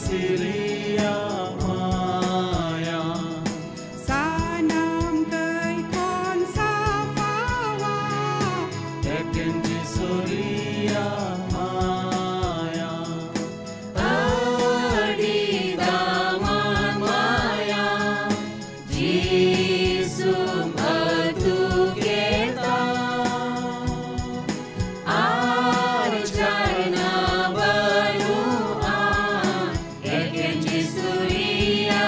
Siria Maya Sanam kay kon sa fawa Tekenji Surya Maya Adi daman maya Jisum atu kita Arjana banua Ekenji Surya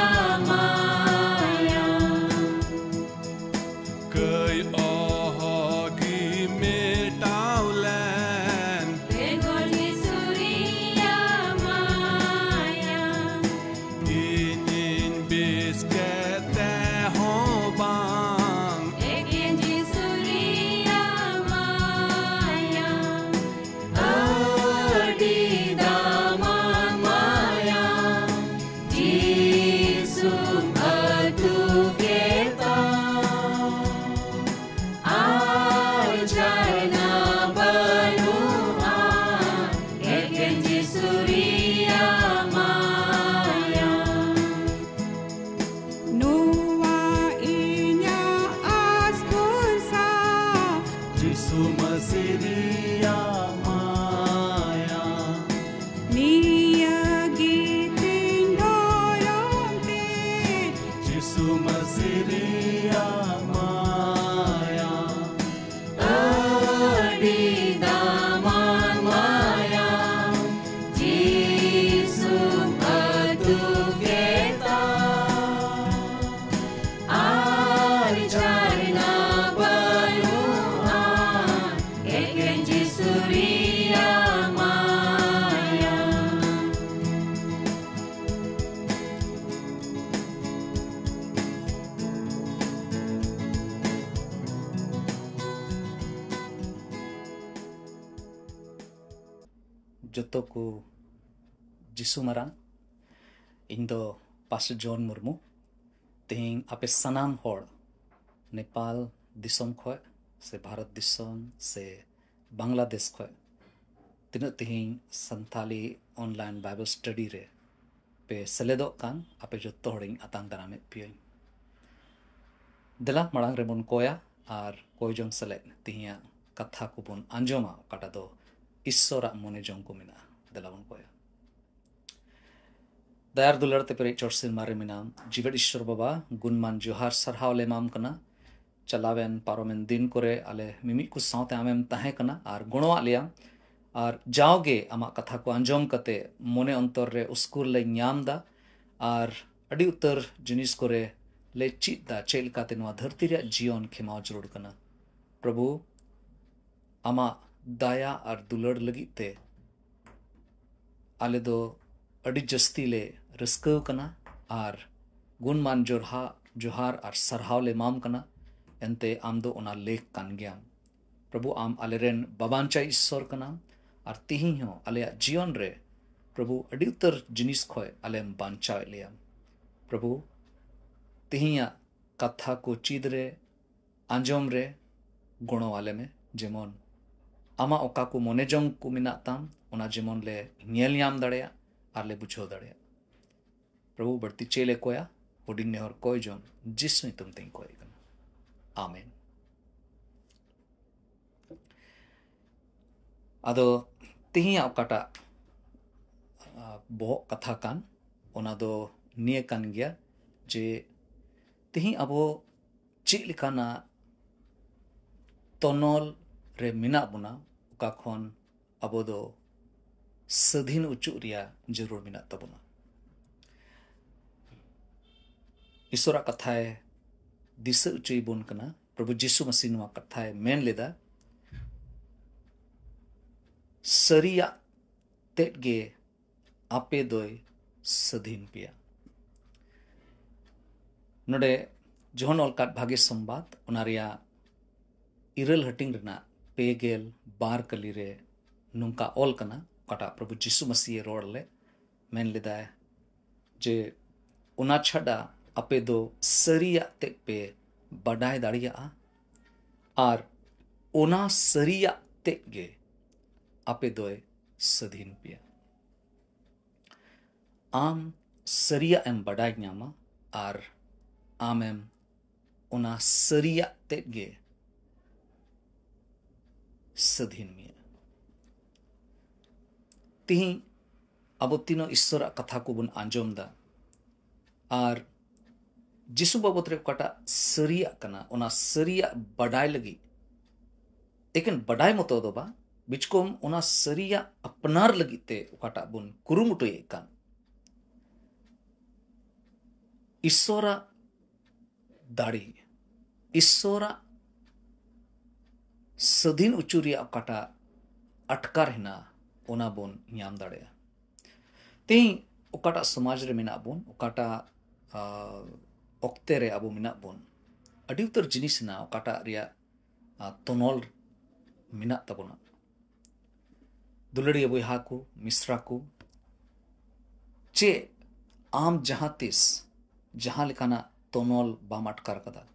Maya Kay ahagi metaulan Ekenji Surya Maya inin biskete hobang Ekenji Surya Maya Adi daman maya Jisum atu kita Arjana banua Ekenji Surya Maya nuwa inya askunsa Jisuma Siria Maya niya giting doyong ti Jisuma Siria Maya Adi daman maya Jisum atu kita Arjana banua Ekenji Surya Maya joto ko jisu marang indo Pastor John Murmu ting ape sanam hor Nepal disom khoy se Bharat disom se Bangladesh khoy tina ting Santali online Bible study re pe seledo kan ape joto horing atang darame piyoy dela marang remon koya ar koyjong selek tihiya katha kubun anjoma kata do Isora mone jong ko mina delawon koya dayar dular te pere chorsin mare minam jivet ishwar baba gunman johar sarhaw le mam kana chalawen paromen din kore ale mimi ku saute amem tahe kana ar guno aliam ar jaoge ama katha ko anjom kate mone ontor re uskul le nyam da ar adi utar jinis kore le chit da chel kate no dharti re jion khema jarur kana prabhu ama daya ar dular lagi te ale do adi jasti le riskaw kana ar gunman johar ar sarhaw le mam kana ente amdo ona lek kan gyam prabhu am aleren babancha ishwar kana ar tihi ho ale jion re prabhu adi utar jinis khoy alem bancha liam prabhu tihiya katha ko chidre anjom re guno wale me jemon ama oka ko mone jong ko mina tam ona jemon le nyel nyam dareya ar le buchho dareya प्रभु बढ़ती चेले कोया हुडिंग ने और कोई zone जिसमें तुम तिंग कोई करना आमीन अदो तिही आपकाटा बहु कथा कान ओना दो निये कान गया जे तिही अबो चिक लिखाना तोनोल रे मिना बुना उका खोन अबो दो सधीन उच्चु रिया जरूर मिना तबुना ईश्वरा कथाए दिस उच्चई बुन कना प्रभु जीसु मसीह नुआ कथाए मेन लेदा सरिया तेटगे आपे दोय सधीन पिया नोडे जोहन अलकाट भागे संबाद ओनारिया इरल हटिंग रना पेगेल बार कली रे नुंका ऑल कना कटा प्रभु जीसु मसीह रोड ले मेन लेदा जे उना छड़ा अपे दो सरिया ते पे बडाय दाड़िया आर ओना सरिया ते गे अपे दोय सधीन पिया आम सरिया एम बडाय ᱧᱟᱢᱟ आर आमेम ओना सरिया तेद गे सधीन मिया तिही अब तीनों ईश्वर कथा को बन आंजोम दा आर जिसु बाबत रे कटा सरिया कना ओना सरिया बडाय लगी एकेन बडाय मतो दो बा बिचकोम ओना सरिया अपनार लगी ते कटा बुन कुरुमुटुए कान ईश्वरा दाड़ी ईश्वरा सधीन उचुरिया कटा अटकार हिना ओना बोन ᱧᱟᱢ दाड़े तेही ओकाटा समाज रे मिना बोन ओकाटा ऑक्ते रे अबो मिना बोन अडी उतर जिनिस ना ओकाटा रिया तोनोल मिना तबोना दुलड़ी बोहा को मिश्रा को चे आम जहां तिस जहां लेकाना तोनोल बाम अटकार कदा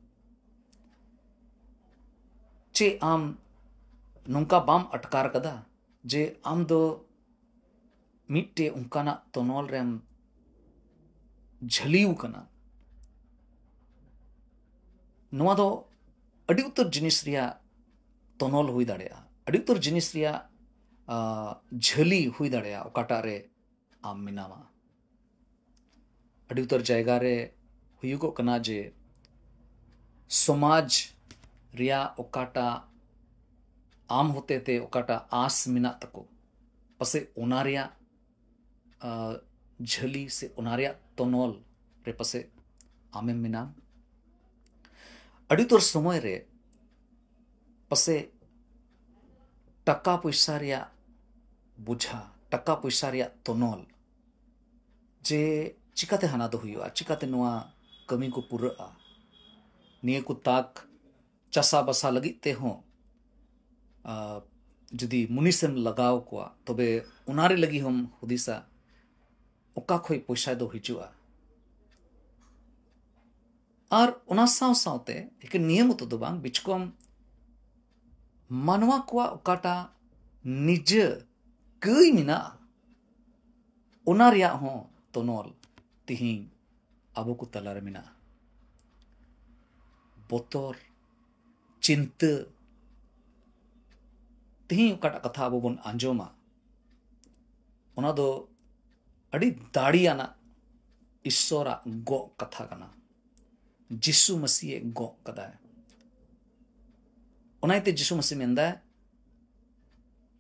चे आम नोंका बाम अटकार कदा जे आम दो मिट्टे उनकाना तोनोल रेम झलिउ कना नवा दो अडी उतर जिनिस रिया तोनोल हुई दाड़ेया अडी उतर जिनिस रिया झली हुई दाड़ेया ओकाटा रे आम मिनामा अडी उतर जायगा रे हुयुगो कना जे समाज रिया ओकाटा आम होते ते ओकाटा आस मिना तको पसे ओनारिया झली से ओनारिया तोनोल रे पसे आमे मिना अड़ी तोर समय रे पसे टका पैसा रिया बुझा टका पैसा रिया तोनोल जे चिकाते हाना दो हुआ चिकाते नुआ कमी को पूरा निये को ताक चासा बसा लगी ते हो जदि मुनिसम लगाव को तबे उनारे लगी हम हुदिसा ओका खोई पैसा दो हिजुआ और उना साव सावते एक नियम तो दो बांग बिचकोम मानवा को ओकाटा निज कई मिना उना रिया हो तोनोल तिही अबो को तलार मिना बोतोर चिंता तिही ओकाटा कथा अबो बन आंजोमा ओना दो अड़ी दाड़ियाना ईश्वरा गो कथा कना जिसु मसीह गो कदा ओनाइते जिसु मसीह मेंदा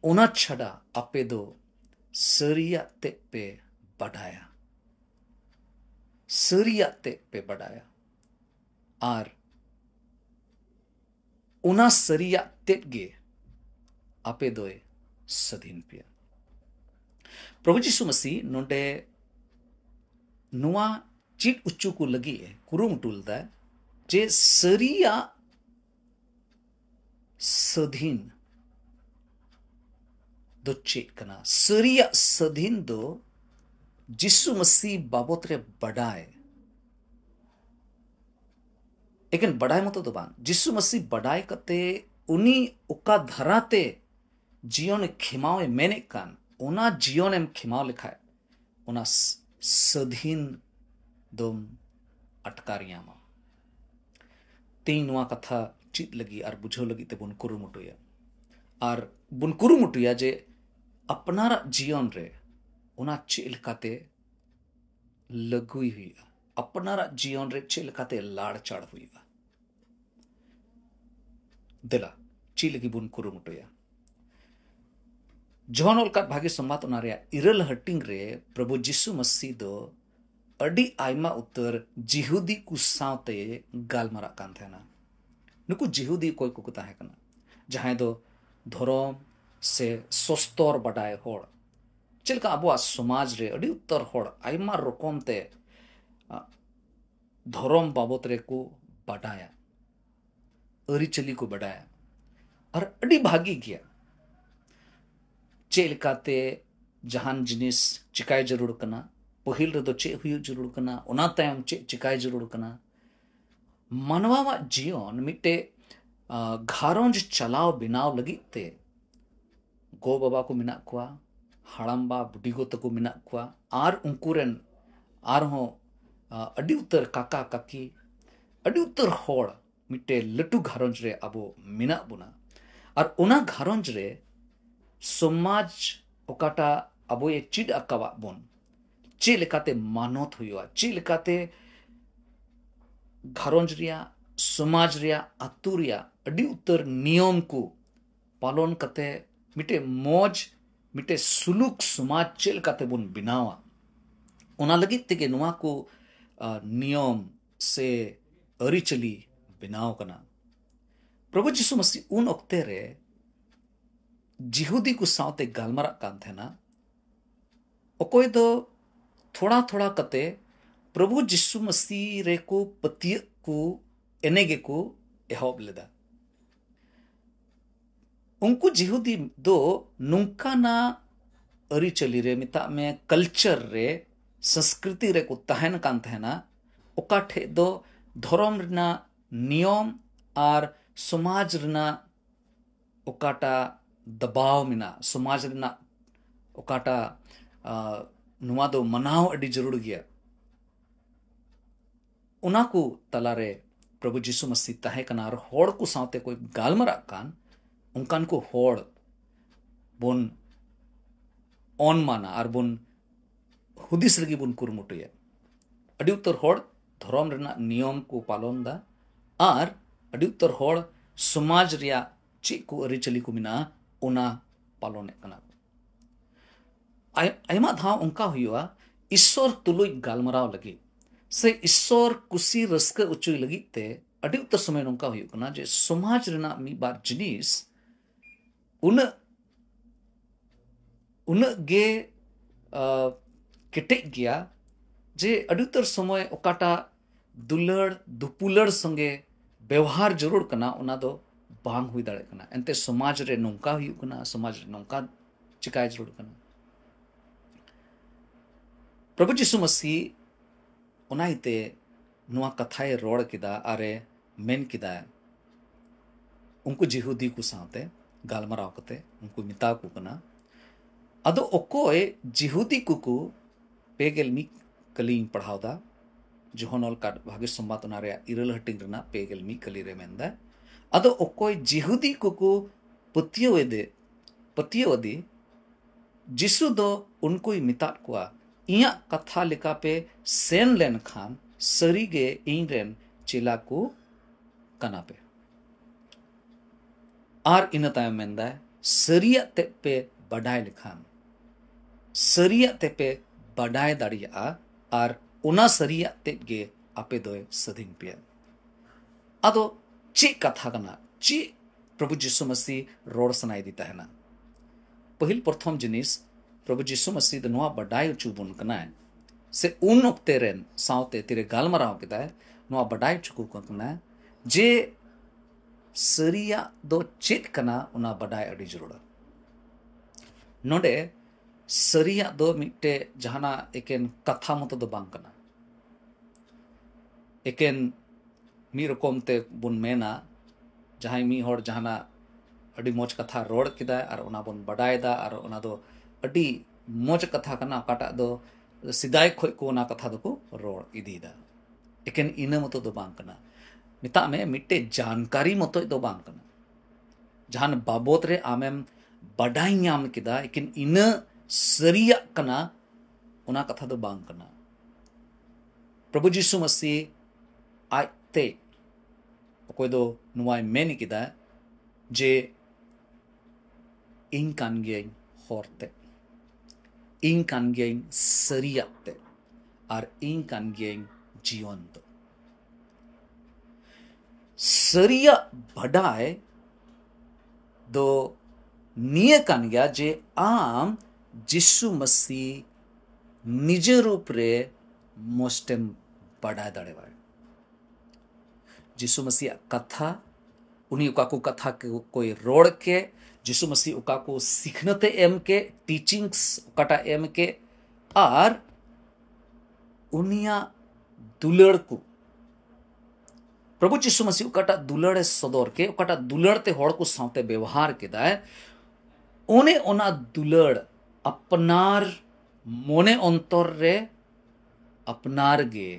ओना छड़ा आपे दो सरिया ते पे बढ़ाया सरिया ते पे बढ़ाया आर ओना सरिया ते गे आपे दोए सधीन पिया प्रभु यीशु मसीह नोडे नुआ चिट उच्चू को लगी है कुरुमुटुल दा जे सरिया सधीन दो चेक कना सरिया सधीन दो यीशु मसीह बाबत रे बढ़ाए लेकिन बढ़ाए मतो दो बांग यीशु मसीह बढ़ाए कते उनी उका धराते जीवन खिमावे मेने कान ओना जीवन एम खिमाव लिखाए ओना सधीन दोम अटकारियामा तीन नुआ कथा चित लगी और बुझो लगी ते बुन कुरुमुटुया और बुन कुरुमुटुया जे अपनारा जीवन रे ओना चिलकाते लगुई हुई अपनारा जीवन रे चिलकाते लाड़ चाड़ हुई दिला चिलगी बुन कुरुमुटुया जॉन ओलकाट भागी संबाद ओनारिया इरल हटिंग रे प्रभु यीशु मसीह दो अडी आयमा उत्तर जिहुदी को सावते गालमारा कान थेना नुकु जिहुदी कोई को ताहे कना जहां दो धर्म से सस्तर बडाय होड़ चलका अबुआ समाज रे अडी उत्तर होड़ आयमा रकम ते धर्म बाबत रे को बडाया अरिचली को बडाया और अडी भागी गया चेलकाते जहान जिनिस चिकाय जरूर कना पहिल रे दो चे हुई जरूर कना ओना तायम चे चिकाय जरूर कना मानवा जीवन मिटे घारोंज चलाव बिनाव लगी ते गो बाबा को मिना कुआ हाड़ामबा बुढ़ीगो तको मिना कुआ आर उनकुरेन आरहों अड़ी उतर काका काकी अड़ी उतर होड़ मिटे लटू घारोंज रे अबो मिना बुना और उना घारोंज रे समाज ओकाटा अबो ये चिड अकावा बोन चे लेकाते मानोत हुआ चे लेकाते घारोंज रिया समाज रिया अतु रिया अड़ी उतर नियम को पालन कते मिटे मौज मिटे सुलूक समाज चे लेकाते बोन बिनावा उना लगी तेगे नुआ को नियम से अरिचली बिनाव कना प्रभु जीसु मसीह उन ओक्ते रे जिहुदी को सावते गालमरा कान थेना ओकोय दो थोड़ा थोड़ा कते प्रभु जीसु मसीह रे को पतिय को एनेगे को एहब लेदा उनको जिहुदी दो नुंका ना अरिचली रे मिता में कल्चर रे संस्कृति रे को तहन कान थेना ओका ठे दो धर्म रना नियम और समाज रना ओकाटा दबाव मिना समाज रना ओकाटा नुआ दो मनाव अड़ी जरूर गया उना को तलारे प्रभु जीसु मसीह तहे कना और होड़ को सावते कोई गालमरा कान उनकान को होड़ बोन ऑन माना और बोन हुदिस लगी बुन कुरमुटुया अड़ी उत्तर होड़ धर्म रना नियम को पालन दा और अड़ी उत्तर होड़ समाज रिया चे को अरिचली को मिना उना पालन कना आयमा धाव उनका हुआ ईश्वर तुलुई गालमराव लगी से ईश्वर कुसी रस्क उचुई लगी ते अड़ी उत्तर समय उनका हुआ कना जे समाज रना मी बार जिनिस उन गे केटे गया जे अड़ी उत्तर समय ओकाटा दुलड़ दुपुलड़ संगे व्यवहार जरूर कना उना दो बांग हुई दाड़े कना एंते समाज रे नौका हुई कना समाज रे नौका चिकाय जरूर कना प्रभु जीसु मसीह उनाइते नुआ कथाए रोड़ किदा आरे मेन किदा उनको जिहुदी को साथे गालमराव कते उनको मिता को कना अदो ओकोय जिहुदी को पेगेल मी कलिंग पढ़ावदा जोहनल का भाग्य संबाद उनारे इरल हटिंग रना पेगेल मी कली रे मेंदा अदो ओकोय जिहुदी को पतियोवदे जिसु दो उनको ही मिता कुआ इया कथा लेका पे सेन लेन खान सरीगे इन रेन चिला को कना पे आर इन ताय मेंदा सरिया ते पे बडाय लिखान सरिया ते पे बडाय दाड़िया आर उना सरिया ते गे आपे दोय सदिंग पे अदो चे कथा कना चे प्रभु जीसु मसीह रोड सनाई दी तहना पहिल प्रथम जिनिस प्रभु जीसु मसीह द नुआ बडाय चुबुन कना से उन ओक्ते रेन सावते तेरे गालमराव किदा नुआ बडाय चुकु कना जे सरिया दो चेत कना उना बडाय अडी जरूर नोडे सरिया दो मिट्टे जहाना एकेन कथा मतो दो बांग कना एकेन मी रकम ते बुन मेना जहां मी होड़ जहाना अडी मोज कथा रोड किदा और उना बुन बडाय दा और उना दो अडी मोज कथा कना काटा दो सिदाय खोय को उना कथा दो को रोड इदी दा एकेन इना मतो दो बांग कना मिता में मिट्टे जानकारी मतो दो बांग कना जहान बाबोत रे आमेम बडाय ᱧᱟᱢ किदा एकिन इना सरिया कना उना कथा दो बांग कना प्रभु जीसु मसीह आते कोई दो नुआय मेन किदा जे इन कान गेन होरते इन कान गेन सरियाते और इन कान गेन जीवन दो सरिया बडाय दो निये कान गया जे आम जिसु मसीह निज रूप रे मोस्टेम बडाय दाड़ेवा जिसु मसीह कथा उन्हीं उका को कथा के कोई रोड के जिसु मसीह उका को सीखनते एम के टीचिंग्स उकाटा एम के और उनिया दुलड़ को प्रभु जिसु मसीह उकाटा दुलड़े सदर के उकाटा दुलड़ते होड़ को सावते व्यवहार के दाए ओने ओना दुलड़ अपनार मोने अंतर रे अपनार गे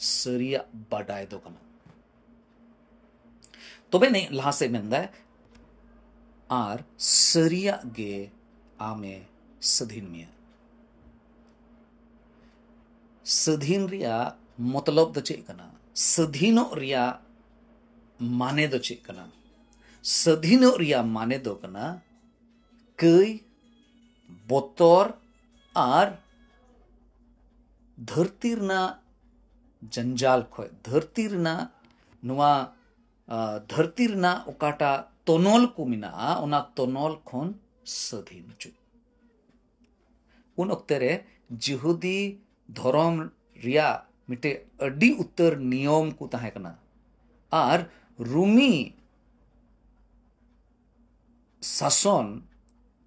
सरिया बाडाय दो कना तबे नहीं लहा से मेंदा आर सरिया गे आमे सधीन मिया सधीन रिया मतलब दो चेक कना सधीनो रिया माने दो चेक कना सधीनो रिया माने दो कना कई बोतोर आर धरती रना जंजाल खोय धरती रना नुआ धरती रना ओकाटा तोनोल को मिना ओना तोनोल खोन सधीन चु उन ओक्ते रे जिहुदी धर्म रिया मिटे अडी उत्तर नियम को ताहे कना आर रूमी शासन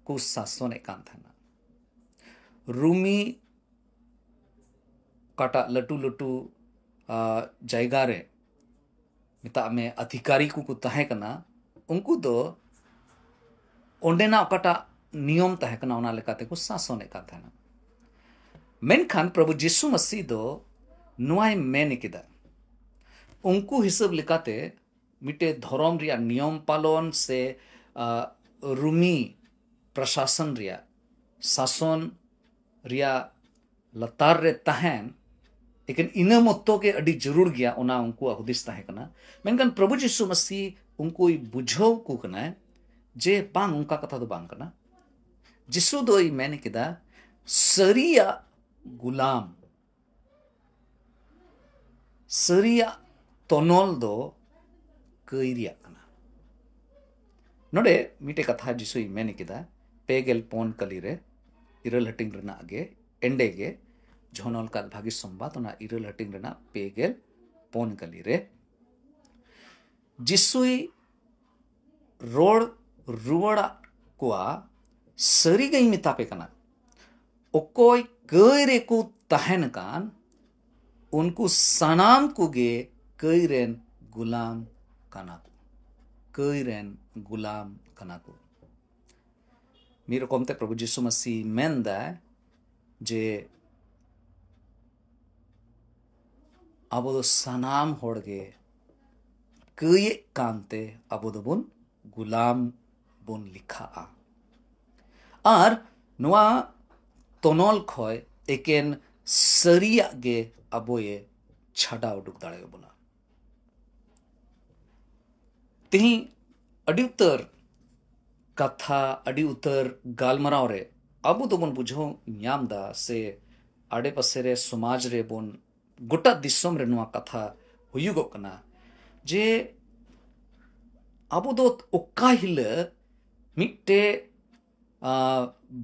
को शासन एकान थाना रूमी काटा लटू लटू जायगा रे मिता में अधिकारी को ताहे कना उनको दो ओंडेना ओकाटा नियम ताहे कना ओना लेकाते को शासन एकान थाना मेनखान प्रभु यीशु मसीह दो नुआय मेन किदा उनको हिसाब लेकाते मिटे धर्म रिया नियम पालन से रूमी प्रशासन रिया शासन रिया लतार रे तहन लेकिन इन मत्तो के अड़ी जरूर गया ओना उनको हुदिस ताहे कना मेनखान प्रभु यीशु मसीह उनको बुझो को कना जे बांग उनका कथा दो बांग कना यीशु दो मेन किदा सरिया गुलाम सरिया तोनोल दो कईरिया कना नोडे मिटे कथा जिसु मेन किदा पेगेल पोन कली रे इरल हटिंग रना आगे एंडे गे झोनल का भागी संवाद ओना इरल हटिंग रना पेगेल पोन कली रे जिसुई रोड रुवड़ा कुआ सरी गई मितापे कना ओकोय कईरे को तहन कान उनको सनाम को गे कईरेन गुलाम कना को कईरेन गुलाम कना को मीरो कोमते प्रभु यीशु मसीह मेंदा जे अब दो सनाम होड़गे कई कांते अब दो बुन गुलाम बुन लिखा आर नुआ तोनोल खोय एकेन सरिया गे अबोये छड़ा उडुक दाड़े बोला तिही अडी उत्तर कथा अडी उत्तर गालमराव रे अबु तो बन बुझो न्यामदा से आड़े पासे रे समाज रे बोन गोटा दिसम रे नुआ कथा हुयुगो कना जे अबु दो ओका हिले मिट्टे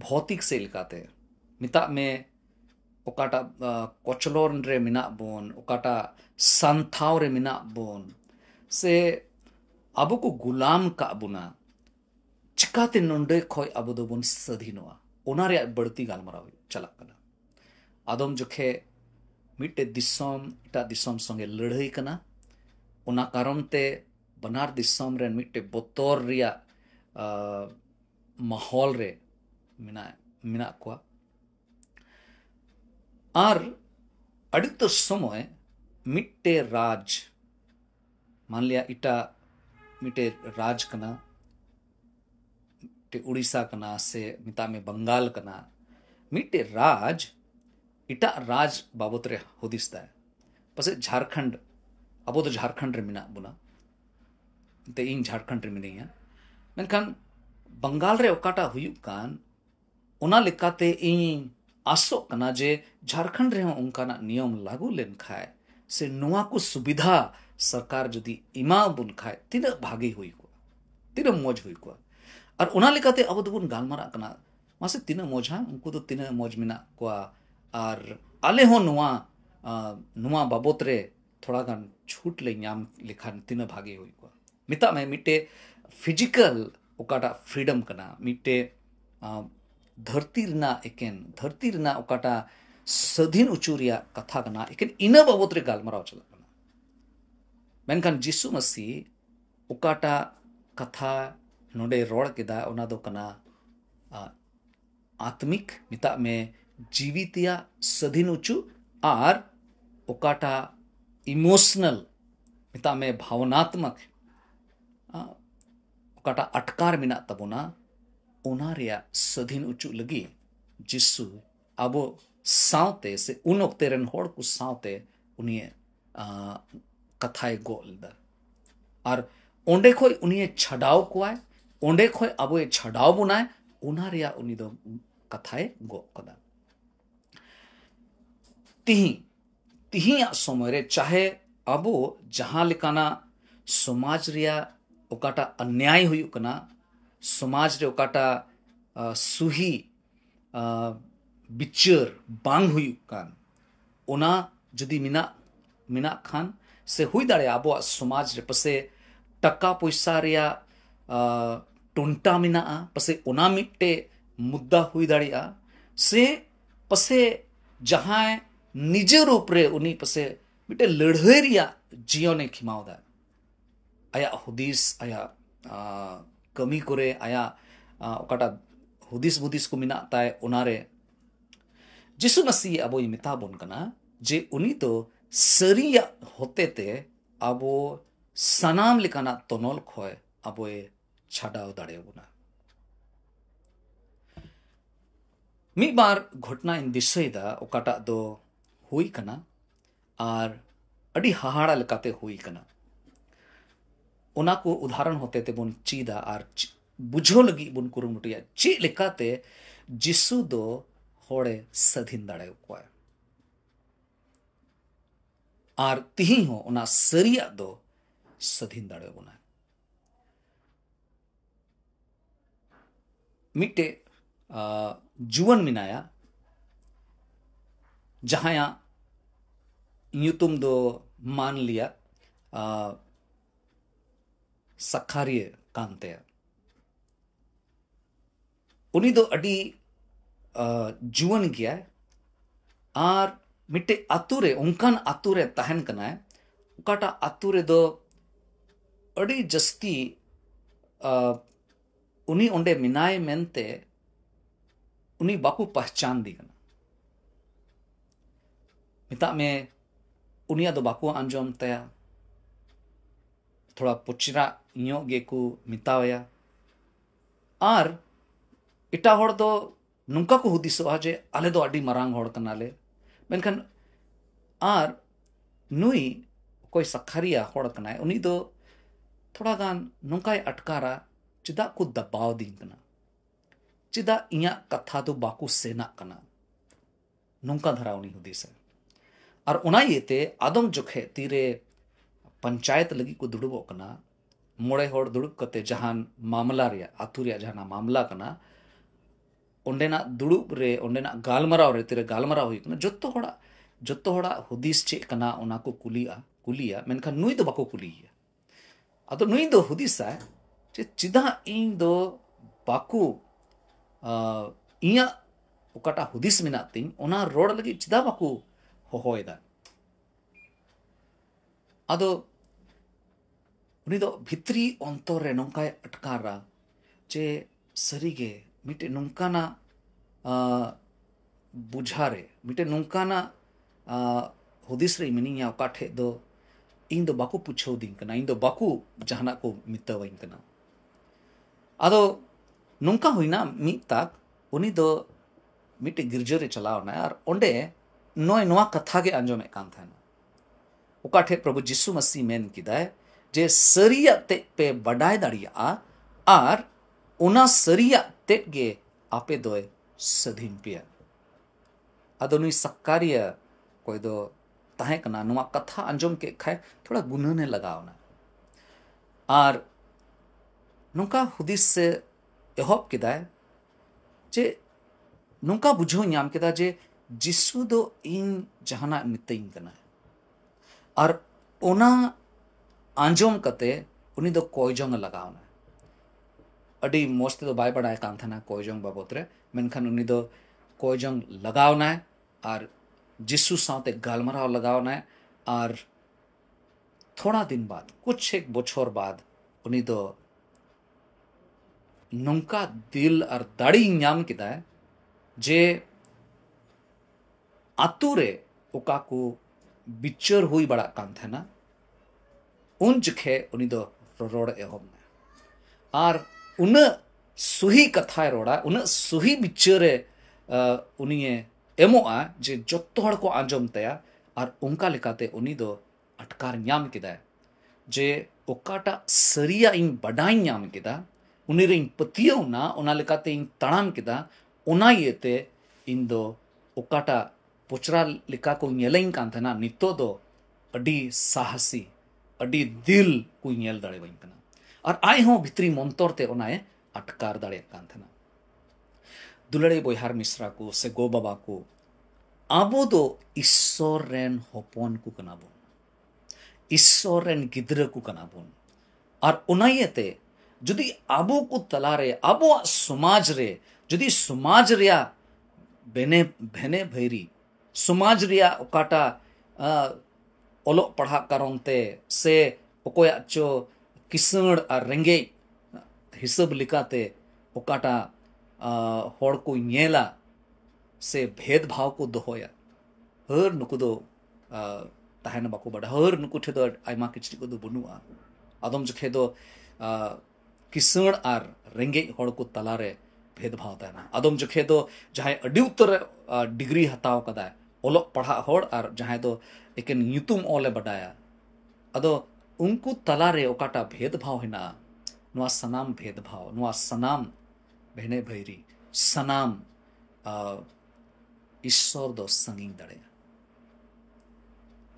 भौतिक से लिकाते मिता में ओकाटा कोचलोन रे मिना बोन ओकाटा संथाव रे मिना बोन से अबु को गुलाम का बुना चिकाते नोंडे खोय अबु दो बोन सधीनोआ ओना रे बढ़ती गालमराव चला कना आदम जोखे मिटे दिसम इटा दिसम संगे लड़ाई कना ओना कारण ते बनार दिसम रे मिटे बोतोर रिया माहौल रे मिना को आर अडित समय मिट्टे राज मान लिया इटा मिटे राज कना मिट्टे उड़ीसा कना से मिता में बंगाल कना मिट्टे राज इटा राज बाबत रे हुदिस दा पसे झारखंड अबो तो झारखंड रे मिना बुना ते इन झारखंड रे मिनिया मेनखान बंगाल रे ओकाटा हुयु कान ओना लेकाते इन आसो कना जे झारखंड रे उनकाना नियम लागू लेन खाए से नुआ को सुविधा सरकार जदि इमा बुन खाए तीन भागी हुई को तीन मौज हुई को और ओना लेकाते अब तो बुन गालमारा कना मासे तीन मौज हा उनको तो तीन मौज मिना को और आले हो नुआ बाबत रे थोड़ा गान छूट ले न्याम लिखान तीन भागी हुई को मिता में मिटे फिजिकल ओकाटा फ्रीडम कना मिटे धरती रना ओकाटा सधीन उचूरिया कथा कना एकेन इना बाबत रे गालमराव चला कना मेनखान यीशु मसीह ओकाटा कथा नोडे रोड़ केदा ओना दो कना आत्मिक मिता में जीवितिया सधीन उचु आर ओकाटा इमोशनल मिता में भावनात्मक ओकाटा अटकार मिना तबोना ओना रेया सधीन उचु लगी जिसु अबो सावते से उन ओक्ते रन होड़ को सावते उन्हें कथाए गोलदा और ओंडे खोय उन्हें छड़ाव कोआय ओंडे खोय अबो ये छड़ाव बुनाय ओना रेया उन्हीं दो कथाए गो कदा तिही समय चाहे अबो जहां लिकाना समाज रिया ओकाटा अन्याय हुयुक कना समाज रे ओकाटा सुही बिचार बांग हुयुक कान ओना जदि मिना खान से हुई दाड़े अबो समाज रे पसे टका पैसा रिया टोंटा मिना पसे ओना मिट्टे मुद्दा हुई दाड़िया से पसे जहां निज रूप रे उनी पसे मिट्टे लड़ाई रिया जीवने खिमावदा आया हुदिस आया कमी करे आया ओकाटा हुदिस बुदिस को मिना ताय ओनारे जिसु मसीह अबो मिता बोन कना जे उनी तो सरिया होते ते अबो सनाम लिकाना तोनल खोय अबो छाड़ाव दाड़े बुना मी बार घटना इन दिसैदा ओकाटा दो हुई कना और अड़ी हाहाड़ा लेकाते हुई कना ओना को उदाहरण होते ते बुन चीदा और बुझो लगी बुन कुरुमुटिया ची लेकाते जिसु दो होड़े सधीन दाड़े कोय और तिही हो ओना सरिया दो सधीन दाड़े बुना मिट्टे जुवन मिनाया जहां न्यूतुम दो मान लिया सखारिय कांते उनी दो अडी जुवन गया और मिट्टे आतुरे उनकान आतुरे तहन कना उकाटा आतुरे दो अडी जस्ती उनी ओंडे मिनाय मेनते उनी बाकू पहचान दी कना मिता में उनिया दो बाकू अंजोम तया थोड़ा पुचरा इयो गेकू मितावया और इटा होड़ दो नुंका को हुदिसोआ जे आले दो अडी मरांग होड़ कनाले मेनखान और नुई कोई सखारिया होड़ कनाय उनी दो थोड़ा गान नुंकाय अटकारा चिदा को दबाव दी कना चिदा इया कथा दो बाकू सेना कना नुंका धरा उनी हुदिस और उना येते आदम जोखे तीरे पंचायत लगी को दुड़बो कना मोड़े होड़ दुड़ब कते जहान मामला रिया आतु रिया जहाना मामला कना ओंडेना दुड़ब रे ओंडेना गालमराव रे तीरे गालमराव हुई कना जत्तो होड़ा हुदिस चे कना ओना को कुलिया मेनखान नुई दो बाको कुलिया अदो नुई दो हुदिसा चे चिदा इन दो बाकू इया ओकाटा हुदिस मिना तिंग ओना रोड लगी चिदा बाकू होहोयदा अदो उनी दो भित्री अंतर रे नोंकाय अटकारा जे सरीगे मिटे नोंकाना बुझारे मिटे नोंकाना हुदिस रे मिनिया ओकाठे दो इन दो बाकू पुछो दिन कना इन दो बाकू जहाना को मितवइन कना अदो नोंका हुईना मित तक उनी दो मिटे गिरजा रे चलावना और ओंडे नोय नोआ कथा के अंजोमे कान थाना ओकाठे प्रभु जिसु मसीह मेन किदाय जे सरिया ते पे बडाय दाड़िया और उना सरिया ते गे आपे दोय सधीन पिया अदो नुई सक्कारिया कोई दो ताहे कना नुआ कथा अंजोम के खाए थोड़ा गुनहने लगावना और नुका हुदिस से एहब किदाय जे नुका बुझो ᱧᱟᱢ केदा जे जिसु दो इन जहाना मितइन कना और ओना आंजोम कते उनी दो कोयजोंग लगावना अडी मोस्ते दो बाय बडाय कान थाना कोयजोंग बाबोतरे मेनखान उनी दो कोयजोंग लगावना और जिसु साथे गालमराव लगावना और थोड़ा दिन बाद कुछ एक बोछोर बाद उनी दो नोंका दिल और दाड़ी ᱧᱟᱢ किदा जे आतु रे ओका को बिचार हुई बड़ा कान थे ना उन जखे उनी दो रोड एहोब में आर उन सुही कथा रोड़ा उन सुही बिचारे उनिए एमोआ जे जत्तो हड़ को आंजम तया आर उनका लिखाते उनी दो अटकार न्याम किदा जे ओकाटा सरिया इन बडाई न्याम किदा उनी रे इन पतियो ना उना लिखाते इन तड़ाम किदा उना येते इन दो ओकाटा पोचरा लिखा को नेलें कान थे ना नितो दो अडी साहसी अडी दिल को नेल दाड़े वहीं कना और आए हों भितरी मंतोर ते उनाए अटकार दाड़े कान थे ना दुलड़े बोहार मिश्रा को से गो बाबा को आबो दो ईश्वर रेन होपन को कनाबुन ईश्वर रेन गिद्र को कनाबुन और उनाइते जुदी आबो को तलारे आबो समाज रे जुदी समाज रिया बेने भेने भैरी समाज रिया ओकाटा ओलो पढ़ा कारणते से ओकोया चो किसण और रेंगे हिसाब लिखाते ओकाटा होड़ को नेला से भेदभाव को दोहोया हर नुकु दो ताहेन बाको बड़ा हर नुकु ठे दो आयमा किचरी को दो बनुआ आदम जखे दो किसण और रेंगे होड़ को तलारे भेदभाव ताना आदम जखे दो जहां अडी उत्तर डिग्री हताव कदा ओलो पढ़ा होड़ और जहां दो एकेन ᱧᱩᱛᱩᱢ ओले बडाया अदो उनको तलारे ओकाटा भेदभाव हिना नुआ सनाम भेदभाव नुआ सनाम बहने भैरी सनाम ईश्वर दो संगिंग दड़े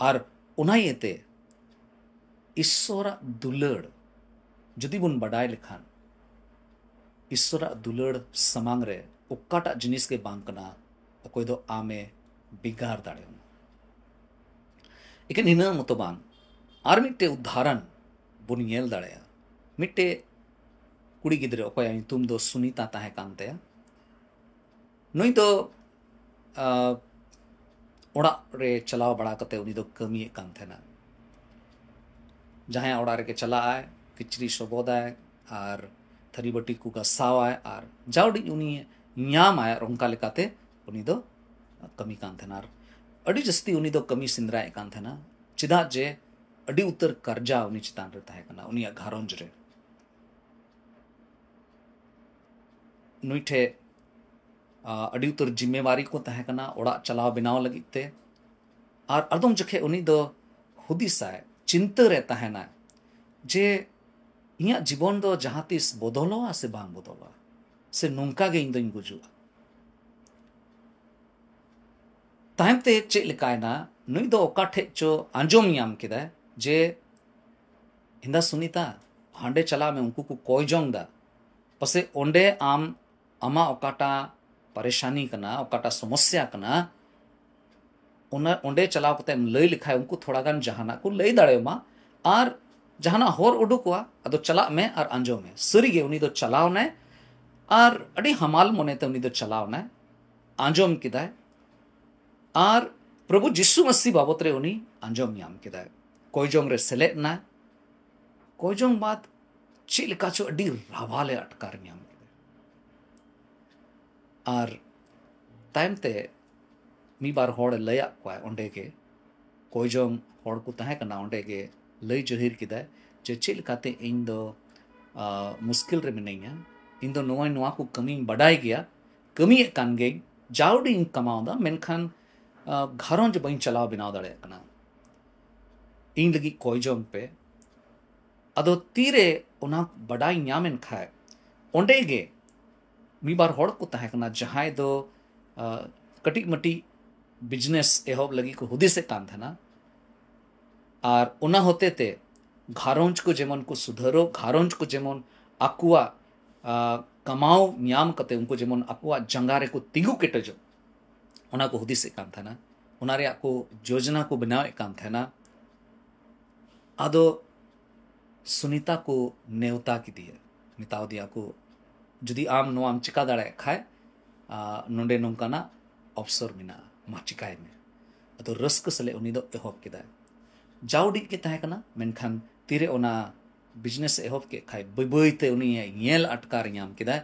और उनाइते ईश्वर दुलड़ जदि बुन बडाय लेखान ईश्वर दुलड़ समांग रे ओकाटा जिनिस के बांकना ओकोय दो आमे बिगाड़ दाड़े इकन हिना मतबान आर मिट्टे उदाहरण बुन नेल दाड़े मिट्टे कुड़ी गिद्रे ओकोय तुम दो सुनीता ताहे कानते नुई दो ओड़ा रे चलाव बड़ा कते उनी दो कमी कान थे ना जहां ओड़ा रे के चला आए किचरी सोबोदाय और थरी बटी को गसाव आए और जावड़ी उनी न्याम आए रोंका लेकाते उनी दो कमी कान थे ना अड़ी जस्ती उनी दो कमी सिंद्राए कान थे ना चिदा जे अड़ी उत्तर कर्जा उनी चितान रे ताहे कना उनी घारोंज रे नुईठे अड़ी उत्तर जिम्मेवारी को ताहे कना ओड़ा चलाव बनाव लगिते और अदम जखे उनी दो हुदिसाय चिंता रे ताहे ना जे इया जीवन दो जहां तीस बदलोआ से बांग बदलोआ से नुंका गे इन दोइन गुजुआ ताहमते चे लिकायना नुई दो ओकाठे चो आंजोम याम किदा जे हिंदा सुनीता हांडे चला में उनको को कोई जोंगदा पसे ओंडे आम अमा ओकाटा परेशानी कना ओकाटा समस्या कना उना ओंडे चलाव कते लई लिखाय उनको थोड़ा गान जहाना को लई दाड़े मा और जहाना होर उडुकवा अदो चला में और आंजोम में सरीगे उनी दो चलाव ने और अड़ी हमाल मोने ते उनी दो चलाव ने आंजोम किदा और प्रभु जिसु मसीह बाबत रे उनी आंजोम याम किदा कोई जोंग रे सेलेट ना कोई जोंग बात चिलका चो अडी रावाले अटकार याम और ताइमते मी बार होड़ लया क्वा ओंडे के कोई जोंग होड़ को ताहे कना ओंडे के लई जहिर किदा जे चिलकाते इन दो मुश्किल रे मिनैया इन दो नोय नोआ को कमी बडाई गया कमी कान गे जावडी इन कमाउदा मेनखान घरों जो बइन चलाव बिनाव दड़े कना इन लगी कोई जोंग पे अदो तीरे उना बडाई न्यामेन खाए ओंडे गे मी बार होड़ को ताहे कना जहां दो कटी मटी बिजनेस एहोब लगी को हुदी से कान था ना और उना होते ते घारोंज को जेमन को सुधरो घारोंज को जेमन अकुआ कमाओ न्याम कते उनको जेमन अकुआ जंगारे को तिगु केटे जो उना को हुदी से कान था ना उनारे को योजना को बनावे कान था ना आदो सुनीता को नेवता की दिए मिताव दिया को जुदी आम नो आम चिका दाड़े खाए नोंडे नोंकाना अवसर मिना मा चिकाय में अदो रस्क सले उनी दो एहोब किदा जावडी के ताहे कना मेनखान तीरे ओना बिजनेस एहोब के खाए बइबइते उनी येल अटकार न्याम किदा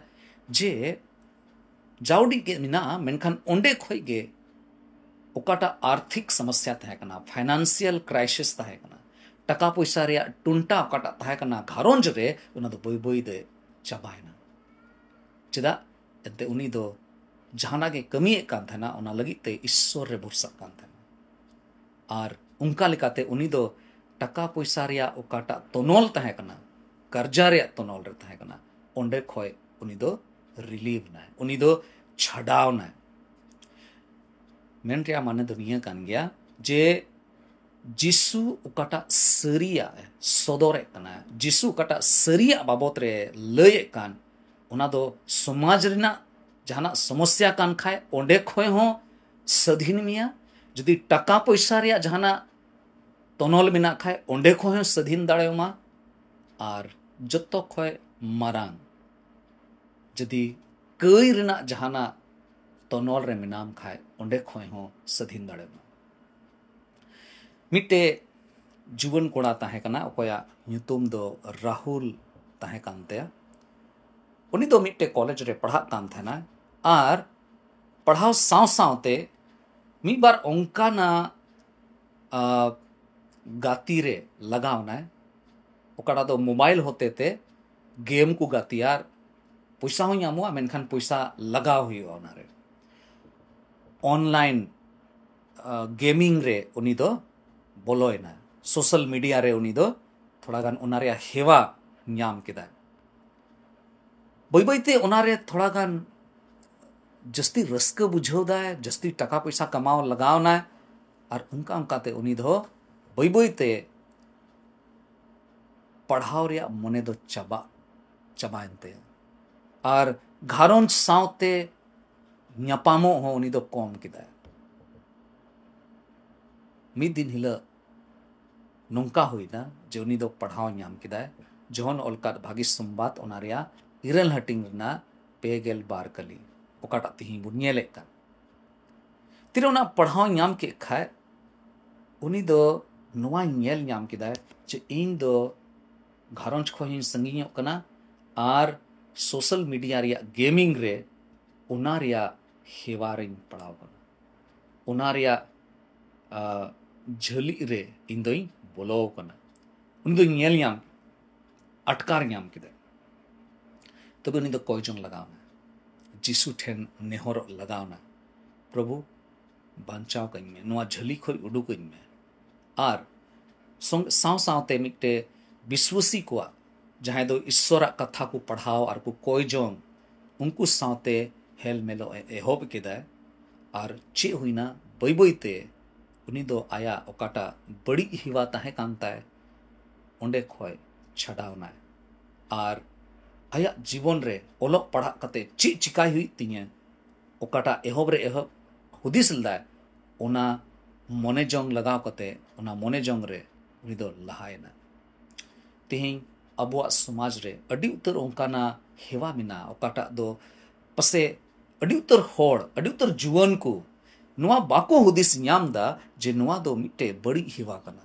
जे जावडी के मिना मेनखान ओंडे खोय गे ओकाटा आर्थिक समस्या तहकना फाइनेंशियल क्राइसिस तहकना टका पैसा रे टुंटा ओकाटा तहकना घारोंज रे उना दो बई बई दे चाबायना चेदा एते उनी दो जहाना के कमी कान थना उना लगी ते ईश्वर रे भरसा कान थना आर उनका लेकाते उनी दो टका पैसा रे ओकाटा तोनोल तहकना कर्जा रे तोनोल रे तहकना ओंडे खोय उनी दो रिलीव ना उनी दो छड़ाव ना मेन रे माने दुनिया कान गया जे जिसु उकाटा सरिया सदोरे कना जिसु उकाटा सरिया बाबत रे लय कान उना दो समाज रेना जहाना समस्या कान खाए ओंडे खोय हो सधीन मिया जदि टका पैसा रे जहाना तोनोल मिना खाए ओंडे खोय हो सधीन दाड़ेमा आर जत्तो खोय मारांग जदि कई रेना जहाना तोनोल रे मिनाम खाए ओंडे खोय हो सधीन दाड़ेमा मिट्टे जुवन कोड़ा ताहे कना ओकोया ᱧᱩᱛᱩᱢ दो राहुल ताहे कानते उनी दो मिट्टे कॉलेज रे पढ़ा कान थेना आर पढ़ाव साव सावते मी बार ओंकाना गाती रे लगावना ओकाड़ा दो मोबाइल होते ते गेम को गाती यार पैसा हो ᱧᱟᱢᱚᱜᱼᱟ मेनखान पैसा लगाव हुई ओना रे ऑनलाइन गेमिंग रे उनी दो बोलोयना सोशल मीडिया रे उनी दो थोड़ा गान उना रे हेवा ᱧᱟᱢ केदा बई बईते उना रे थोड़ा गान जस्ती रस्क बुझाव दा जस्ती टका पैसा कमाव लगावना और उनका उनकाते उनी दो बई बईते पढ़ाव रे मने दो चबायनते और घारोंज सावते ᱧᱟᱯᱟᱢᱚᱜ हो उनी दो कम केदा मिद दिन हिला नोंका हुईना जे उनी दो पढ़ाव ᱧᱟᱢ केदा जोहन ओलका भागी संबाद ओना रेया इरल हटिंग ना पेगेल बार कली ओकाटा तिही बुनियले का तिरे ओना पढ़ाव ᱧाम के खाए उनी दो नोवा ᱧᱮᱞ ᱧᱟᱢ केदा जे इन दो घारोंज खोहिन संगीयो कना आर सोशल मीडिया रिया गेमिंग रे उना रिया हेवारिन पड़ाव कना उना रिया झली रे इन दोई बोलो कना उन दो ᱧᱮᱞ ᱧᱟᱢ अटकार ᱧᱟᱢ केदा तबे उनी दो कोयजोंग लगावना जिसु ठेन नेहर लगावना प्रभु बांचाव कइं में नोआ झली खोय उडुकइं में आर साव सावते मिट्टे विश्वासी को जहां दो ईश्वरा कथा को पढ़ाओ और को कोयजोंग उनको सावते हेल मेलो एहोब केदा और चे हुईना बई बईते उनी दो आया ओकाटा बड़ी हिवा ताहे कांता है ओंडे खोय छडावना और आया जीवन रे ओलो पढ़ा कते ची चिकाई हुई तिया ओकाटा एहोब रे एहोब हुदिस लदा ओना मोने जोंग लगाव कते ओना मोने जोंग रे उनी दो लहायना तिही अबुआ समाज रे अडी उतर ओंकाना हेवा मिना ओकाटा दो पसे अडी उतर होड़ अडी उतर जुवन को नुआ बाको हुदिस ᱧᱟᱢदा जे नुआ दो मिट्टे बड़ी हेवा कना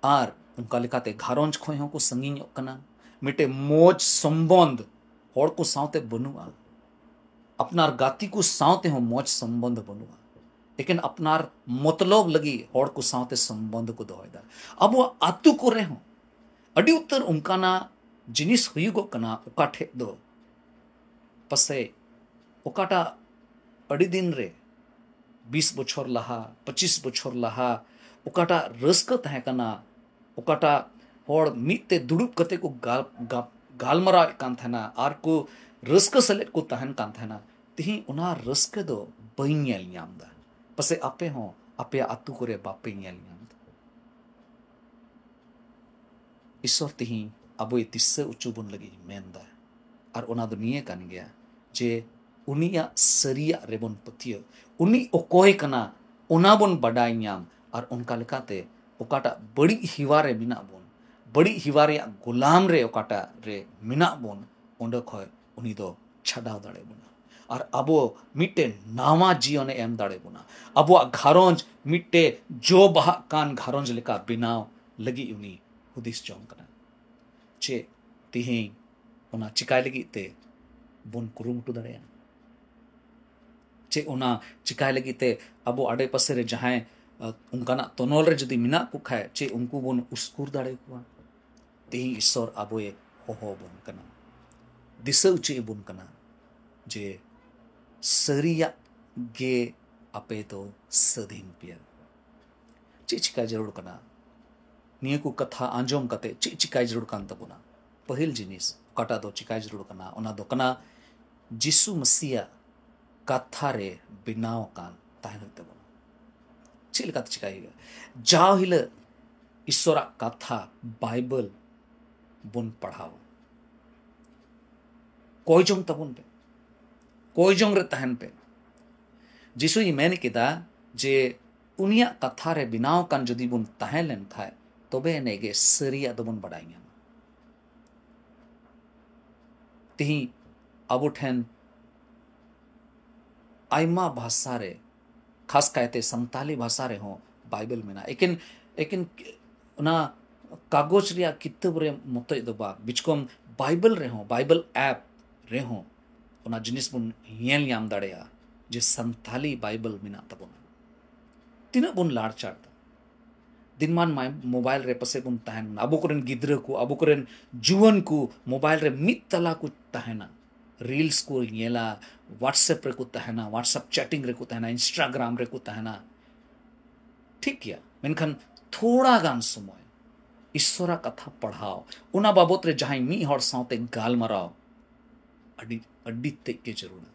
आर उनका लेकाते घारोंज खोय हो को संगीन कना मिट्टे मोज संबंध होड़ को सावते बनुआ अपनार गाती को सावते हो मोज संबंध बनुआ लेकिन अपनार मतलब लगी होड़ को सावते संबंध को दोयदा अब वो आतु को रे हो अडी उत्तर उनकाना जिनिस हुयुगो कना ओकाठे दो पसे ओकाटा अडी दिन रे 20 बछर लहा 25 बछर लहा ओकाटा रस्क तहे कना ओकाटा होड़ मिते दुड़ुब कते को गालमरा कान थना आर को रस्क सलेट को तहन कान थना तिही उना रस्क दो बई ᱧᱮᱞ ᱧᱟᱢदा पसे आपे हो आपे आतु करे बापे ᱧᱮᱞ ᱧᱟᱢदा ईश्वर तिही अबो तिस्से उचुबुन लगी मेनदा और ओना दो निये कान गया जे उनिया सरिया रेबन पतियो उनी ओकोय कना ओना बोन बडाय ᱧाम और उनका लेकाते ओकाटा बड़ी हिवारे मिना बोन बड़ी हिवारे गुलाम रे ओकाटा रे मिना बोन ओंडे खोय उनी दो छडाव दाड़े बोना और अबो मिट्टे नावा जीवने एम दाड़े बोना अबो घारोंज मिट्टे जो बहा कान घारोंज लेका बिनाव लगी उनी हुदिस जोंग कना चे तिही ओना चिकाय लगी ते बोन कुरुमुटु दाड़ेया चे उना चिकाय लगी ते अबो आडे पासे रे जहां उनकाना तोनोल रे जुदी मिना को खाए चे उनको बोन उसकुर दाड़े कुआ ते ईश्वर अबो ए होहो बोन कना दिसौ चे बोन कना जे सरिया गे अपे तो सदीन पिया चे चिकाय जरूर कना निये को कथा आंजोम कते चे चिकाय जरूर कान तबुना पहिल जिनिस काटा दो चिकाय जरूर कना ओना दो कना जिसु मसीहा कथा रे बिनाव कान ताहन तबुना चे लेका चिकाय जाव हिल ईश्वरा कथा बाइबल बुन पढ़ाओ कोई जोंग तबुन पे कोई जोंग रे तहन पे जिसु ये मैंने किदा जे उनिया कथा रे बिनाव कान जदि बुन तहन लेन खाए तबे नेगे सरिया दबुन बडाइया तिही अबो ठेन आइमा भाषा रे खास कहते संताली भाषा रे हो बाइबल में ना लेकिन ना कागज रिया किताब रे मत दबा बिचकोम बाइबल रे हो बाइबल ऐप रे हो ओना जिनिस बुन येल याम दाड़ेया जे संताली बाइबल मिना तबुन तिना बुन लाड़ चाड़ता दिनमान मोबाइल रे पसे बुन तहन अबो करन गिद्र को अबो करन जुवन को मोबाइल रे मित तला को तहना रील्स को येला व्हाट्सएप रे को तहना व्हाट्सएप चैटिंग रे को तहना इंस्टाग्राम रे को तहना ठीक किया मेनखान थोड़ा गान समय ईश्वरा कथा पढ़ाओ उना बाबत रे जहां मी हर साउते गाल मराओ अड्डी अड्डी ते के जरूर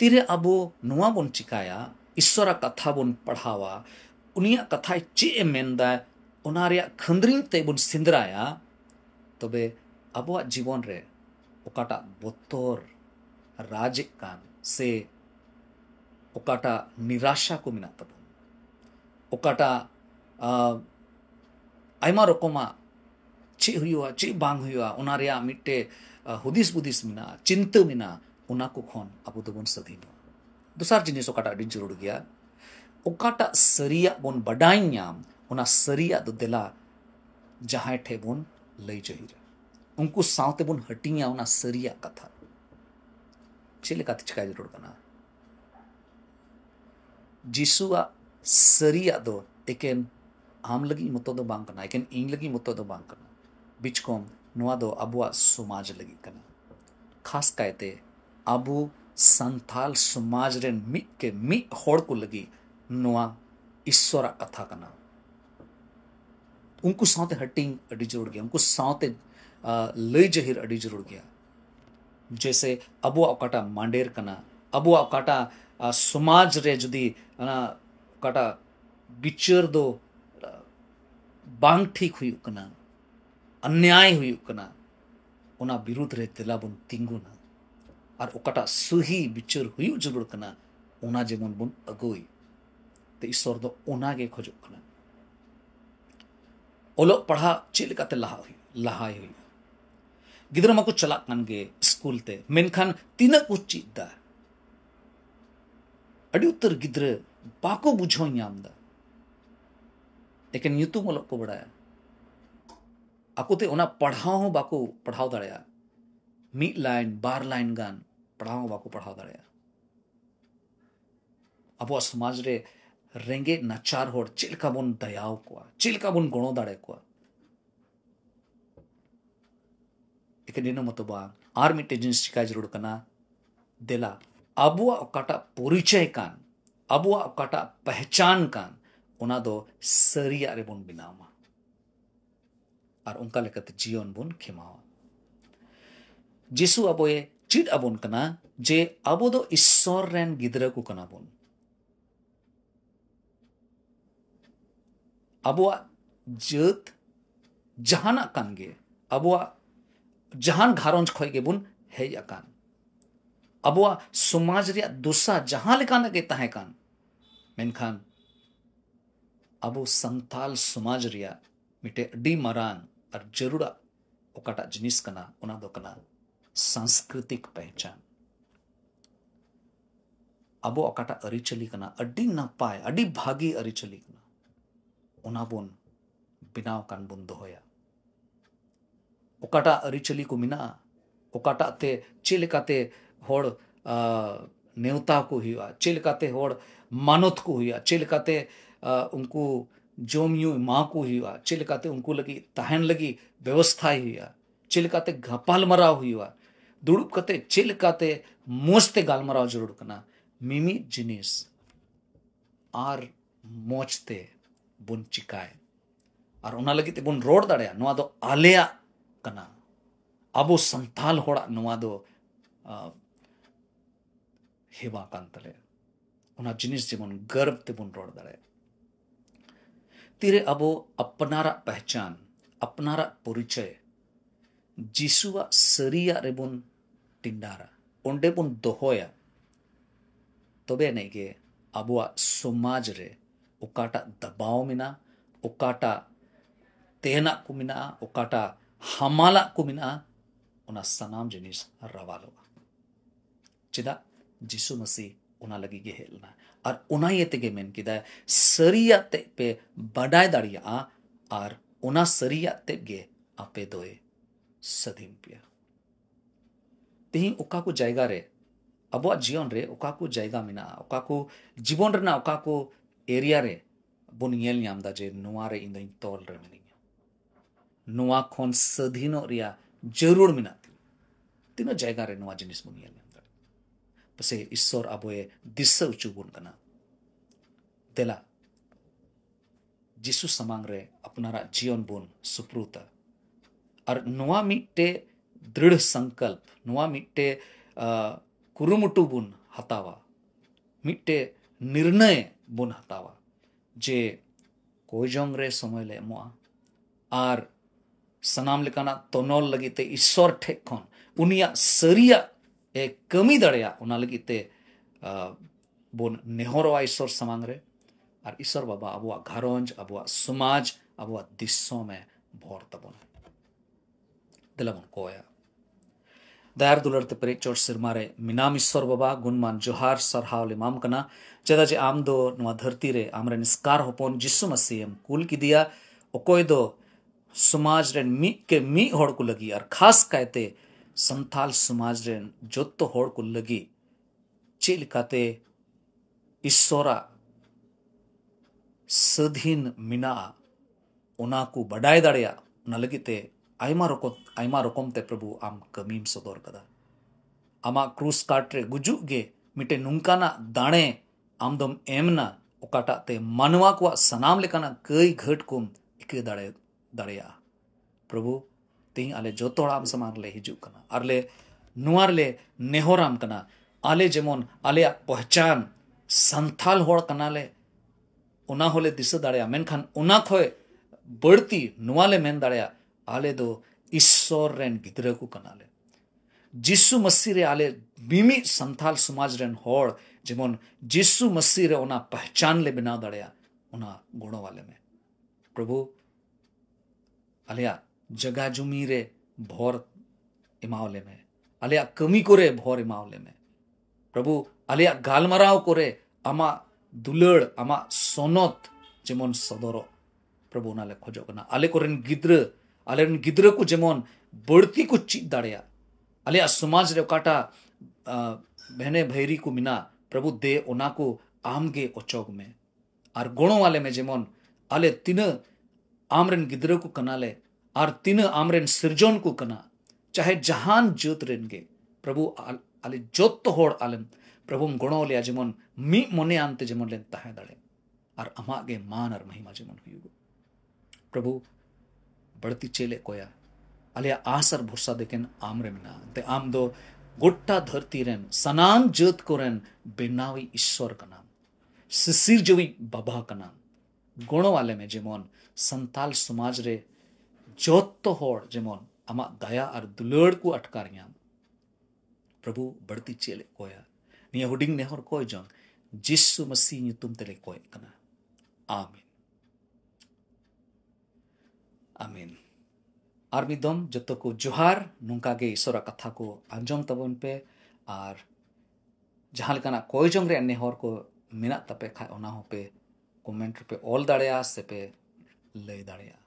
तीरे अबो नुआ बुन चिकाया ईश्वरा कथा बुन पढ़ावा उनिया कथा चे मेंदा उनारिया खंद्रिंग ते बुन सिंदराया तबे अबो जीवन रे ओकाटा बोतोर राजिक कान से ओकाटा निराशा को मिना तबुन ओकाटा आयमा रकमा चे हुआ चे बांग हुआ उनारिया मिट्टे हुदिस बुदिस मिना चिंता मिना उना को खन अबो दबुन सधीन दूसरा जिनिस ओकाटा अडी जरूर गया ओकाटा सरिया बोन बडाई ᱧᱟᱢ उना सरिया दो दिला जहां ठे बोन लई जहिर उनको सावते बोन हटिया उना सरिया कथा चले का चिकाय जरूर कना जिसुआ सरिया दो एकेन आम लगी मतो दो बांग कना एकेन इन लगी मतो दो बांग कना बिचकोम नोआ दो अबुआ समाज लगी कना खास कहते अबु संथाल समाज रे मिक के मिक होड़ को लगी नोआ ईश्वरा कथा कना उनको साथे हटिंग अडी जरूर गया उनको साथे लय जहिर अडी जरूर गया जैसे अबो अकाटा मांडेर कना अबो अकाटा समाज रे जुदी अकाटा बिचर दो बांग ठीक हुई कना अन्याय हुई कना उना विरुद्ध रे दिला बुन तिंगुना और ओकाटा सही बिचर हुई जरूर कना उना जेमन बुन अगोई ते ईश्वर दो उना गे खोजो कना ओलो पढ़ा चिलकाते लहाई हुई गिद्रा मको चला कान गे स्कूल ते मेनखान तीना को चिदा अडी उत्तर गिद्रा बाको बुझो ᱧᱟᱢदा लेकिन ᱧᱩᱛᱩᱢ ᱚᱞᱚᱜ को बड़ाया आकोते ओना पढ़ाओ हो बाको पढ़ाओ दाड़या मिड लाइन बार लाइन गान पढ़ाओ बाको पढ़ाओ दाड़या अबो समाज रे रेंगे नाचार होड़ चिलका बुन दयाव को चिलका बुन गणो दाड़े को एके मतो बा आर मिटे जिनिस चिका जरूर कना देला अबुआ ओकाटा परिचय कान अबुआ ओकाटा पहचान कान ओना दो सरिया रे बुन बिनामा और उनका लेकत जीवन बुन खेमावा जिसु अबोए चिड अबुन कना जे अबो दो ईश्वर रेन गिद्रा को कना बुन अबुआ जत जहाना कान गे अबुआ जहान घारोंज खोय गे बुन हेय अकान अबुआ समाज रिया दुसा जहां लेकान के तहे कान मेनखान अबो संताल समाज रिया मिटे अडी मरान और जरूरा ओकाटा जिनिस कना ओना दो कना सांस्कृतिक पहचान अबो ओकाटा अरिचली कना अडी नपाय अडी भागी अरिचली कना ओना बुन बिनाव कान बुन दोहोया ओकाटा अरिचली को मिना ओकाटा ते चिलकाते होड़ नेवता को हुआ चेलकाते होड़ मानोत को हुआ चेलकाते उनको जोमियो माँ को हुआ चेलकाते उनको लगी तहन लगी व्यवस्था हुआ चेलकाते घपाल मराव हुआ दुड़ुब कते चेलकाते मोजते गालमराव जरूर कना मिमी जिनिस आर मोजते बुन चिकाय और उना लगी ते बुन रोड दाड़े नोआ दो आलेया कना अबो संताल होड़ा नोआ दो हेवा कांतले उना जिनिस जेमन गर्व ते बुन रोड दाड़े तीरे अबो अपनारा पहचान अपनारा परिचय जिसुआ सरिया रे बुन टिंडारा ओंडे बुन दोहोया तबे नहीं के अबुआ समाज रे उकाटा दबाव मिना उकाटा तेना को मिना उकाटा हमाला को मिना उना सनाम जिनिस रवालो चिदा जिसु मसीह उना लगी गे हेलना और उना ये तेगे मेन किदा सरिया ते पे बडाय दाड़िया और उना सरिया ते गे आपे दोए सदीम पिया तेही उका को जायगा रे अबुआ जीवन रे उका को जायगा मिना उका को जीवन रना उका को एरिया रे बुन येल ᱧᱟᱢदा जे नुआ रे इंदई तोल रे मिनिया नुआ खोन सधीनो रिया जरूर मिना तीनो जायगा रे नुआ जिनिस बुन येल ᱧᱟᱢदा पसे ईश्वर अबोए दिशा उचु बुन कना देला जिसु समांग रे अपनारा जीवन बुन सुप्रुता और नुआ मिट्टे दृढ़ संकल्प नुआ मिट्टे कुरुमुटु बुन हतावा मिट्टे निर्णय बुन हतावा जे कोजोंग रे समय ले एमोआ और सनाम लेकाना तोनोल लगिते ईश्वर ठेक खन उनिया सरिया ए कमी दड़ेया उना लगिते बुन नेहरवा ईश्वर समांग रे और ईश्वर बाबा अबुआ घरोंज अबुआ समाज अबुआ दिसों में भोर तबन दिलबन कोया दयार दुलर ते परे चोट सिरमारे मिनाम ईश्वर बाबा गुणमान जोहार सरहाव ले माम कना चेदा जे आम दो नुआ धरती रे आमरे निस्कार होपोन जिसु मसीह कुल की दिया ओकोय दो समाज रे मी के मी होड़ को लगी और खास कहते संथाल समाज रे जोत्तो होड़ को लगी चेल काते ईश्वरा सधीन मिना उना को बडाय दाड़िया उना लगिते आयमा रकम ते प्रभु आम कमीम सदोर कदा आमा क्रूस काटरे गुजु गे मिटे नुंकाना दाणे आम दम एमना उकाटा ते मनवा को सनाम लेकाना कई घट कुम इके दाड़ेया प्रभु ती आले जोतोड़ा आम समार ले हिजु कना आरले नुआर ले नेहोराम कना आले जेमन आले पहचान संथाल होड़ कना ले उना होले दिस दाड़ेया मेनखान उना खोय बढ़ती नुआ ले मेन दाड़ेया आले दो ईश्वर रेन गिद्रे को कनाले जिसु मसीह रे आले बिमी संथाल समाज रेन होड़ जेमन जिसु मसीह रे उना पहचान ले बिना दड़या उना गुणों वाले में प्रभु आलिया जगा जुमी रे भोर इमावले में आलिया कमी को रे भोर इमावले में प्रभु आलिया गालमराव को रे आमा दुलड़ आमा सोनोत जेमन सदरो प्रभु नाले खोजो कना आले को रेन गिद्र आलेन गिद्र को जेमन बढ़ती को चीत दाड़िया आलिया समाज रे काटा बहने भैरी को मिना प्रभु दे ओना को आमगे ओचोग में और गुणों वाले में जेमन आले तीन आमरेन गिद्र को कनाले और तीन आमरेन सिरजोन को कना चाहे जहान जोत रेनगे प्रभु आले जोत तो होड़ आलेम प्रभु गुणों लिया जेमन मी मोने आनते जेमन लेन ताहे दाड़े और अमागे मान और महिमा जेमन हुई प्रभु बढ़ती चेले कोया आलिया आसर भरसा देखेन आमरे मिना ते आम दो गोट्टा धरती रेन सनाम जोत को रेन बेनावी ईश्वर का नाम सिसिर जोई बाबा का नाम गुणों वाले में जेमन संताल समाज रे जोत तो होड़ जेमन आमा दया और दुलड़ को अटकारिया प्रभु बढ़ती चेले कोया निया हुडिंग नेहर कोय जंग जिसु मसीह तुम तेरे कोय कना आमीन आमीन आर मिदम जतो को जोहार नुंका गे ईश्वर कथा को आंजम तबन पे और जहां लेकाना कोय जंग रे नेहर को मिना तपे खा ओना हो पे कमेंट पे ऑल दाड़ेया से पे लय दाड़ेया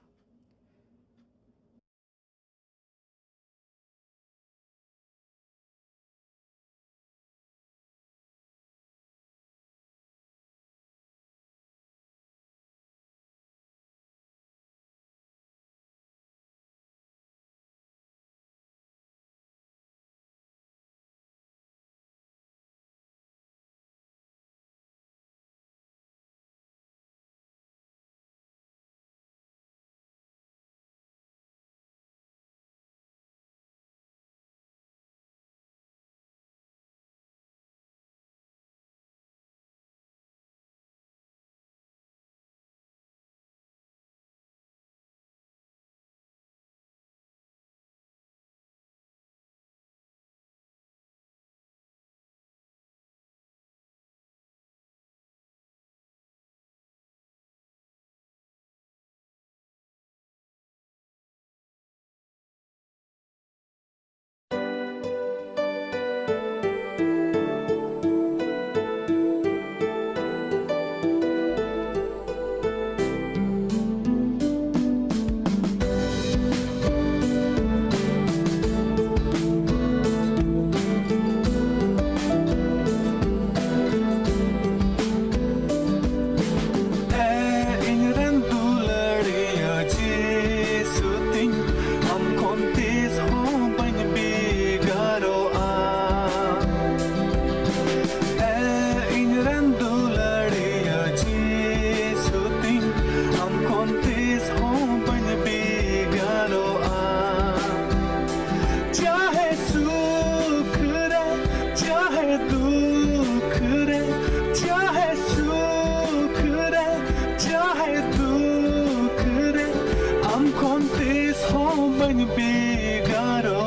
bánh bigaro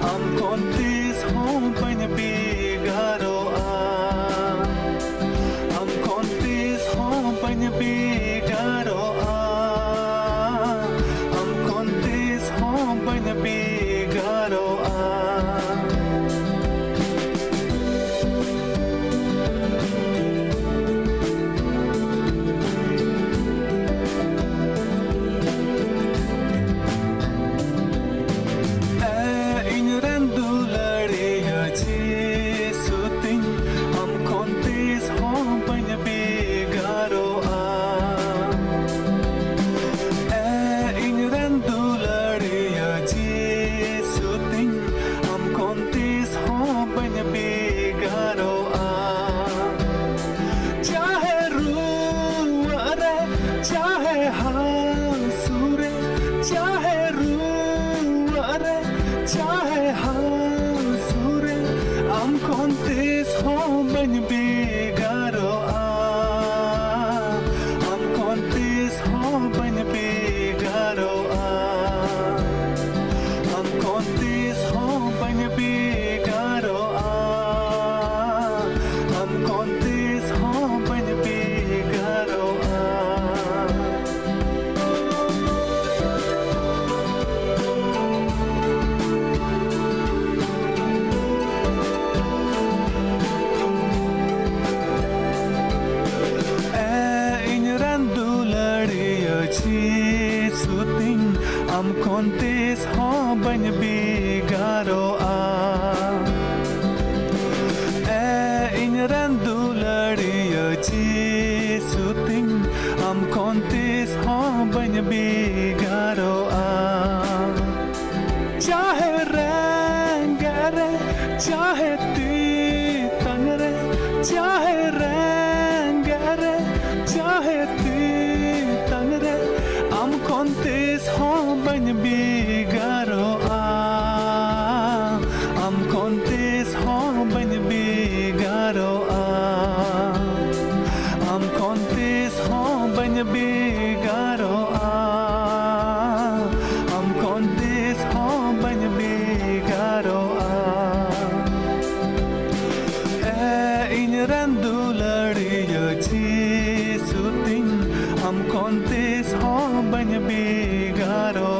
am contis home bánh bigaro am contis home bánh bigaro am contis home bánh bigaro am contis ho bánh bigaro in ran du lari chi suting am contis ho bánh bigaro chahe rangare chahe ti tangre chahe rangare chahe ti tangre am contis ho bánh bigaro am contis ho bánh bigaro am contis ho bánh bigaro am contis ho bánh bigaro in ran du lari chi suting am contis ho bánh bigaro